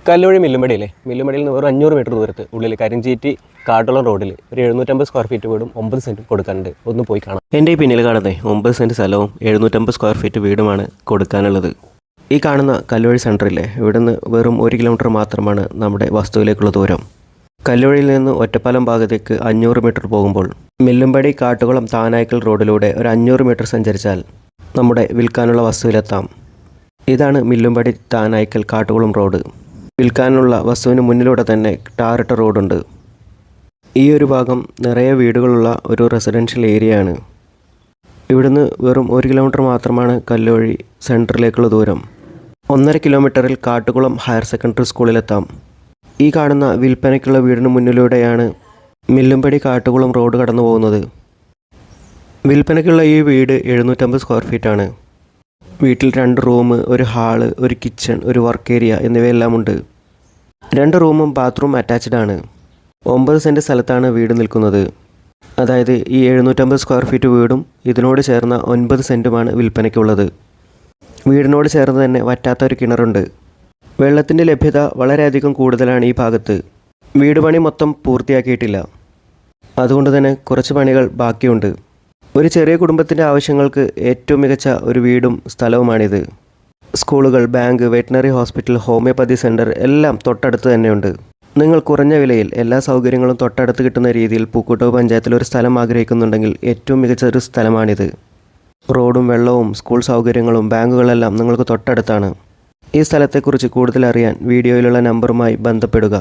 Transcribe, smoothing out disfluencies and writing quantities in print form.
കല്ലുവഴി മില്ലുമടിയില്ലേ, മില്ലുമടിയിൽ നിന്ന് ഒരു 500 മീറ്റർ ദൂരത്ത് ഉള്ളിൽ കരിഞ്ചീറ്റി കാട്ടുളം റോഡിൽ ഒരു 750 സ്ക്വയർ ഫീറ്റ് വീടും 9 സെൻറ്റും കൊടുക്കാനുണ്ട്. ഒന്ന് പോയി കാണാം. എൻ്റെ ഈ പിന്നിൽ കാണുന്നത് 9 സെൻറ്റ് സ്ഥലവും 750 സ്ക്വയർ ഫീറ്റ് വീടുമാണ് കൊടുക്കാനുള്ളത്. ഈ കാണുന്ന കല്ലുവഴി സെൻറ്ററില്ലേ, ഇവിടുന്ന് വെറും 1 കിലോമീറ്റർ മാത്രമാണ് നമ്മുടെ വസ്തുവിലേക്കുള്ള ദൂരം. കല്ലുവഴിയിൽ നിന്ന് ഒറ്റപ്പാലം ഭാഗത്തേക്ക് 500 മീറ്റർ പോകുമ്പോൾ മില്ലുംപടി കാട്ടുകുളം താനായ്ക്കൽ റോഡിലൂടെ ഒരു 500 മീറ്റർ സഞ്ചരിച്ചാൽ നമ്മുടെ വിൽക്കാനുള്ള വസ്തുവിലെത്താം. ഇതാണ് മില്ലുംപടി താനായ്ക്കൽ കാട്ടുകുളം റോഡ്. വിൽക്കാനുള്ള വസ്തുവിന് മുന്നിലൂടെ തന്നെ ടാറിട്ട റോഡുണ്ട്. ഈ ഒരു ഭാഗം നിറയെ വീടുകളുള്ള ഒരു റെസിഡൻഷ്യൽ ഏരിയയാണ്. ഇവിടുന്ന് വെറും 1 കിലോമീറ്റർ മാത്രമാണ് കല്ലുവഴി സെൻറ്ററിലേക്കുള്ള ദൂരം. 1.5 കിലോമീറ്ററിൽ കാട്ടുകുളം ഹയർ സെക്കൻഡറി സ്കൂളിലെത്താം. ഈ കാണുന്ന വിൽപ്പനയ്ക്കുള്ള വീടിന് മുന്നിലൂടെയാണ് മില്ലുംപടി കാട്ടുകുളം റോഡ് കടന്നു പോകുന്നത്. വിൽപ്പനയ്ക്കുള്ള ഈ വീട് 750 സ്ക്വയർ ഫീറ്റാണ്. വീട്ടിൽ 2 റൂം, ഒരു ഹാള്, ഒരു കിച്ചൺ, ഒരു വർക്ക് ഏരിയ എന്നിവയെല്ലാം ഉണ്ട്. 2 റൂമും ബാത്റൂം അറ്റാച്ച്ഡ് ആണ്. 9 സെൻറ്റ് സ്ഥലത്താണ് വീട് നിൽക്കുന്നത്. അതായത് ഈ 750 സ്ക്വയർ ഫീറ്റ് വീടും ഇതിനോട് ചേർന്ന 9 സെൻറ്റുമാണ് വിൽപ്പനയ്ക്കുള്ളത്. വീടിനോട് ചേർന്ന് തന്നെ വറ്റാത്തൊരു കിണറുണ്ട്. വെള്ളത്തിൻ്റെ ലഭ്യത വളരെയധികം കൂടുതലാണ് ഈ ഭാഗത്ത്. വീട് പണി മൊത്തം പൂർത്തിയാക്കിയിട്ടില്ല. അതുകൊണ്ട് തന്നെ കുറച്ച് പണികൾ ബാക്കിയുണ്ട്. ഒരു ചെറിയ കുടുംബത്തിൻ്റെ ആവശ്യങ്ങൾക്ക് ഏറ്റവും മികച്ച ഒരു വീടും സ്ഥലവുമാണിത്. സ്കൂളുകൾ, bank, veterinary hospital, homeopathy centre എല്ലാം തൊട്ടടുത്ത് തന്നെയുണ്ട്. നിങ്ങൾ കുറഞ്ഞ വിലയിൽ എല്ലാ സൗകര്യങ്ങളും തൊട്ടടുത്ത് കിട്ടുന്ന രീതിയിൽ പൂക്കോട്ടൂർ പഞ്ചായത്തിൽ ഒരു സ്ഥലം ആഗ്രഹിക്കുന്നുണ്ടെങ്കിൽ ഏറ്റവും മികച്ച ഒരു സ്ഥലമാണിത്. റോഡും വെള്ളവും സ്കൂൾ സൗകര്യങ്ങളും ബാങ്കുകളെല്ലാം നിങ്ങൾക്ക് തൊട്ടടുത്താണ്. ഈ സ്ഥലത്തെക്കുറിച്ച് കൂടുതൽ അറിയാൻ വീഡിയോയിലുള്ള നമ്പറുമായി ബന്ധപ്പെടുക.